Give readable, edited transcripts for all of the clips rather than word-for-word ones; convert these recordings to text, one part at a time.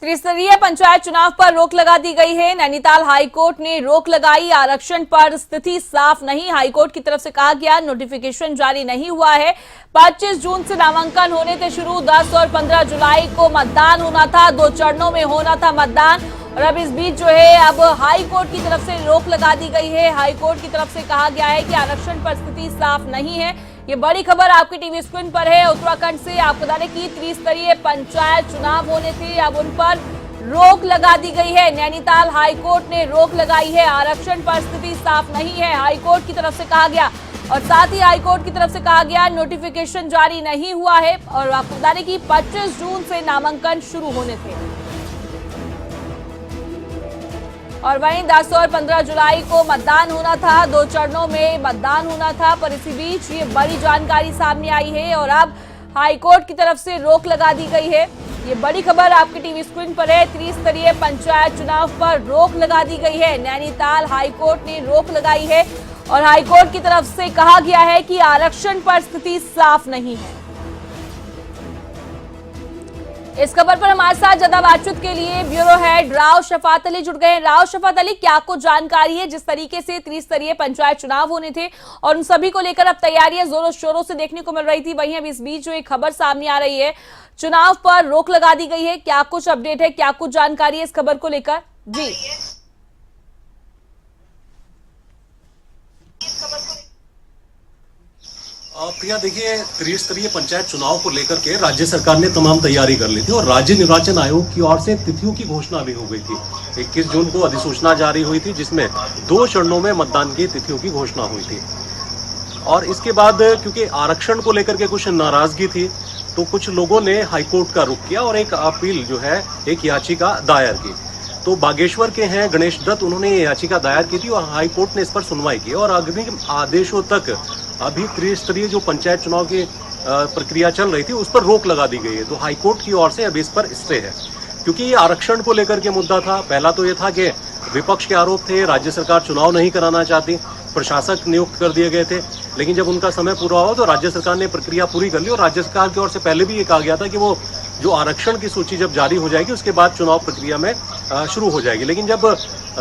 त्रिस्तरीय पंचायत चुनाव पर रोक लगा दी गई है। नैनीताल हाईकोर्ट ने रोक लगाई। आरक्षण पर स्थिति साफ नहीं, हाईकोर्ट की तरफ से कहा गया। नोटिफिकेशन जारी नहीं हुआ है। 25 जून से नामांकन होने थे शुरू। 10 और 15 जुलाई को मतदान होना था। 2 चरणों में होना था मतदान। और अब इस बीच जो है अब हाईकोर्ट की तरफ से रोक लगा दी गई है। हाईकोर्ट की तरफ से कहा गया है कि आरक्षण पर स्थिति साफ नहीं है। ये बड़ी खबर आपकी टीवी स्क्रीन पर है। उत्तराखंड से आपको बता दें कि त्रिस्तरीय पंचायत चुनाव होने थे, अब उन पर रोक लगा दी गई है। नैनीताल हाईकोर्ट ने रोक लगाई है। आरक्षण पर स्थिति साफ नहीं है, हाईकोर्ट की तरफ से कहा गया। और साथ ही हाईकोर्ट की तरफ से कहा गया नोटिफिकेशन जारी नहीं हुआ है। और आपको बता दें कि 25 जून से नामांकन शुरू होने थे और वहीं 10 और 15 जुलाई को मतदान होना था। 2 चरणों में मतदान होना था। पर इसी बीच ये बड़ी जानकारी सामने आई है और अब हाईकोर्ट की तरफ से रोक लगा दी गई है। ये बड़ी खबर आपकी टीवी स्क्रीन पर है। त्रिस्तरीय पंचायत चुनाव पर रोक लगा दी गई है। नैनीताल हाईकोर्ट ने रोक लगाई है और हाईकोर्ट की तरफ से कहा गया है कि आरक्षण पर स्थिति साफ नहीं है। इस खबर पर हमारे साथ ज्यादा बातचीत के लिए ब्यूरो हेड राव शफात अली जुड़ गए हैं। राव शफात अली, क्या कुछ जानकारी है? जिस तरीके से त्रिस्तरीय पंचायत चुनाव होने थे और उन सभी को लेकर अब तैयारियां जोरों शोरों से देखने को मिल रही थी, वहीं अब इस बीच जो एक खबर सामने आ रही है, चुनाव पर रोक लगा दी गई है। क्या कुछ अपडेट है, क्या कुछ जानकारी है इस खबर को लेकर? जी प्रिया, देखिए, त्रिस्तरीय पंचायत चुनाव को लेकर के राज्य सरकार ने तमाम तैयारी कर ली थी और राज्य निर्वाचन आयोग की ओर से तिथियों की घोषणा भी हो गई थी। 21 जून को अधिसूचना जारी हुई थी जिसमें 2 चरणों में मतदान की तिथियों की घोषणा हुई थी। और इसके बाद क्योंकि आरक्षण को लेकर के कुछ नाराजगी थी तो कुछ लोगों ने हाईकोर्ट का रुख किया और एक अपील जो है, एक याचिका दायर की। तो बागेश्वर के हैं गणेश दत्त, उन्होंने ये याचिका दायर की थी और हाईकोर्ट ने इस पर सुनवाई की और अग्रिम आदेशों तक अभी त्रिस्तरीय जो पंचायत चुनाव की प्रक्रिया चल रही थी उस पर रोक लगा दी गई है। तो हाईकोर्ट की ओर से अब इस पर स्टे है क्योंकि ये आरक्षण को लेकर के मुद्दा था। पहला तो ये था कि विपक्ष के आरोप थे राज्य सरकार चुनाव नहीं कराना चाहती, प्रशासक नियुक्त कर दिए गए थे, लेकिन जब उनका समय पूरा हुआ तो राज्य सरकार ने प्रक्रिया पूरी कर ली और राज्य सरकार की ओर से पहले भी ये कहा गया था कि वो जो आरक्षण की सूची जब जारी हो जाएगी उसके बाद चुनाव प्रक्रिया में शुरू हो जाएगी। लेकिन जब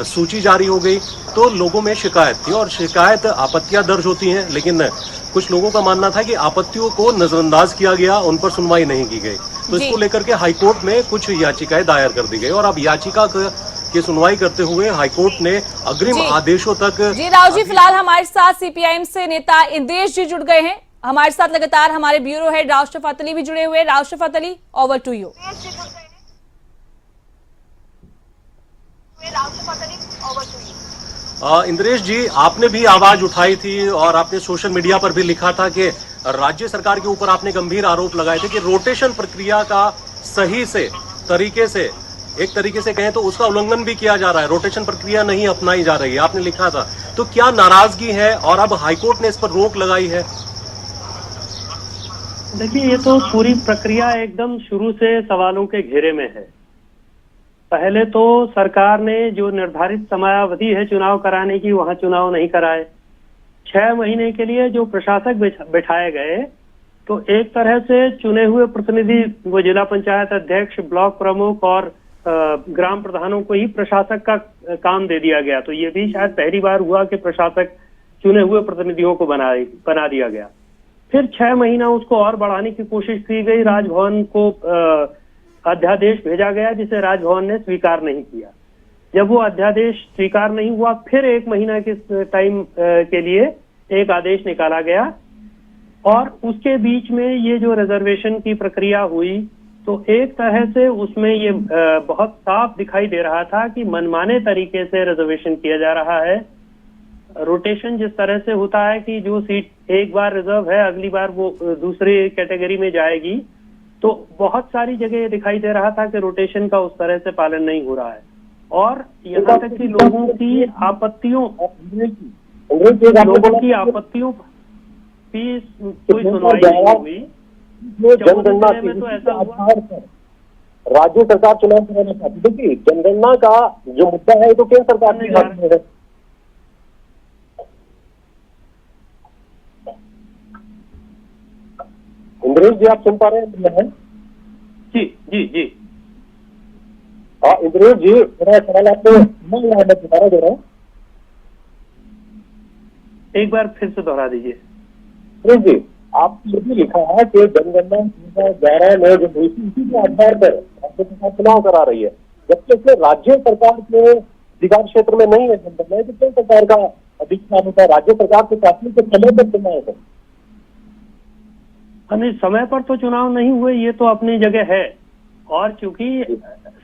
सूची जारी हो गई तो लोगों में शिकायत थी और शिकायत आपत्तियां दर्ज होती हैं, लेकिन कुछ लोगों का मानना था कि आपत्तियों को नजरअंदाज किया गया, उन पर सुनवाई नहीं की गई। तो इसको लेकर के हाईकोर्ट में कुछ याचिकाएं दायर कर दी गई और अब याचिका की सुनवाई करते हुए हाईकोर्ट ने अग्रिम आदेशों तक। जी राव जी, फिलहाल हमारे साथ सीपीआईएम से नेता इंद्रेश जी जुड़ गए हैं। हमारे साथ लगातार हमारे ब्यूरो हेड राव शफात अली भी जुड़े हुए हैं। Rao Shafat Ali, over to you. Indresh ji, आपने भी आवाज उठाई थी और आपने सोशल मीडिया पर भी लिखा था कि राज्य सरकार के ऊपर आपने गंभीर आरोप लगाए थे कि रोटेशन प्रक्रिया का सही से तरीके से, एक तरीके से कहें तो उसका उल्लंघन भी किया जा रहा है, रोटेशन प्रक्रिया नहीं अपनाई जा रही है, आपने लिखा था। तो क्या नाराजगी है और अब हाईकोर्ट ने इस पर रोक लगाई है? देखिए, ये तो पूरी प्रक्रिया एकदम शुरू से सवालों के घेरे में है। पहले तो सरकार ने जो निर्धारित समयावधि है चुनाव कराने की, वहां चुनाव नहीं कराए। 6 महीने के लिए जो प्रशासक बैठाए गए, तो एक तरह से चुने हुए प्रतिनिधि, वो जिला पंचायत अध्यक्ष, ब्लॉक प्रमुख और ग्राम प्रधानों को ही प्रशासक का काम दे दिया गया। तो ये भी शायद पहली बार हुआ कि प्रशासक चुने हुए प्रतिनिधियों को बना दिया गया। फिर 6 महीना उसको और बढ़ाने की कोशिश की गई। राजभवन को अध्यादेश भेजा गया जिसे राजभवन ने स्वीकार नहीं किया। जब वो अध्यादेश स्वीकार नहीं हुआ, फिर 1 महीना के टाइम के लिए एक आदेश निकाला गया और उसके बीच में ये जो रिजर्वेशन की प्रक्रिया हुई, तो एक तरह से उसमें ये बहुत साफ दिखाई दे रहा था कि मनमाने तरीके से रिजर्वेशन किया जा रहा है। रोटेशन जिस तरह से होता है कि जो सीट एक बार रिजर्व है, अगली बार वो दूसरी कैटेगरी में जाएगी, तो बहुत सारी जगह ये दिखाई दे रहा था कि रोटेशन का उस तरह से पालन नहीं हो रहा है। और यहाँ तक कि लोगों की आपत्तियों की कोई सुनवाई नहीं हुई। जनगणना में तो ऐसा हुआ, राज्य सरकार चुनाव कराना चाहती। देखिए, जनगणना का जो मुद्दा है तो केंद्र सरकार के हाथ में है। इंद्रेश जी, आप सुन पा रहे हैं? जी जी जी। इंद्रजीत जी, मेरा सवाल आपको मैं दोबारा दे रहा हूँ, एक बार फिर से दोहरा दीजिए। इंद्रजीत जी, आपने ये भी लिखा है कि जनगणना 2011 में जो हुई थी, उसी के आधार पर राज्य सरकार चुनाव करा रही है, जबकि इसमें राज्य सरकार के अधिकार क्षेत्र में नहीं है जनगणना, तो केंद्र सरकार का अधिकार होता है, राज्य सरकार के शासन के समय पर चुनाव है। नहीं, समय पर तो चुनाव नहीं हुए, ये तो अपनी जगह है। और चूंकि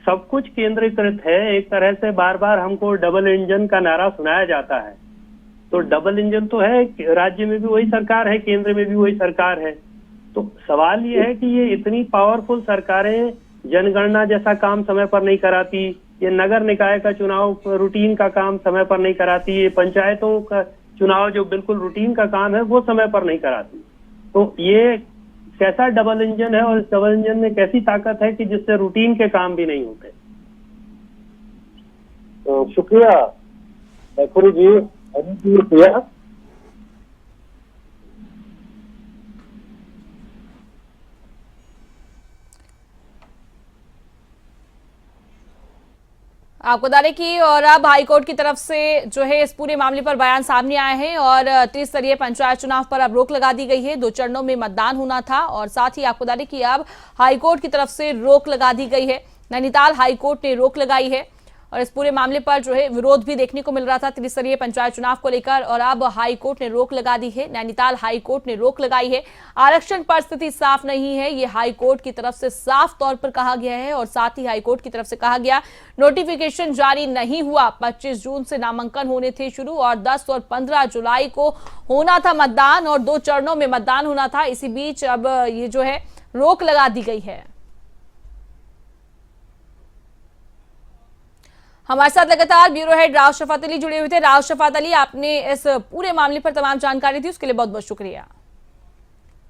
सब कुछ केंद्रीकृत है, एक तरह से बार बार हमको डबल इंजन का नारा सुनाया जाता है, तो डबल इंजन तो है, राज्य में भी वही सरकार है, केंद्र में भी वही सरकार है। तो सवाल ये है कि ये इतनी पावरफुल सरकारें जनगणना जैसा काम समय पर नहीं कराती, ये नगर निकाय का चुनाव रूटीन का काम समय पर नहीं कराती, ये पंचायतों का चुनाव जो बिल्कुल रूटीन का काम है वो समय पर नहीं कराती। तो ये कैसा डबल इंजन है, और इस डबल इंजन में कैसी ताकत है कि जिससे रूटीन के काम भी नहीं होते। शुक्रिया मैथुरी जी, शुक्रिया। आपको बता दें कि और अब हाईकोर्ट की तरफ से जो है इस पूरे मामले पर बयान सामने आए हैं और त्रिस्तरीय पंचायत चुनाव पर अब रोक लगा दी गई है। 2 चरणों में मतदान होना था और साथ ही आपको बता दें कि अब हाईकोर्ट की तरफ से रोक लगा दी गई है। नैनीताल हाईकोर्ट ने रोक लगाई है और इस पूरे मामले पर जो है विरोध भी देखने को मिल रहा था त्रिस्तरीय पंचायत चुनाव को लेकर, और अब हाईकोर्ट ने रोक लगा दी है। नैनीताल हाईकोर्ट ने रोक लगाई है। आरक्षण पर स्थिति साफ नहीं है, ये हाईकोर्ट की तरफ से साफ तौर पर कहा गया है। और साथ ही हाईकोर्ट की तरफ से कहा गया नोटिफिकेशन जारी नहीं हुआ, 25 जून से नामांकन होने थे शुरू और 10 और 15 जुलाई को होना था मतदान और 2 चरणों में मतदान होना था। इसी बीच अब ये जो है रोक लगा दी गई है। हमारे साथ लगातार ब्यूरो हेड राव शफात अली जुड़े हुए थे। राव शफात अली, आपने इस पूरे मामले पर तमाम जानकारी दी, उसके लिए बहुत बहुत शुक्रिया।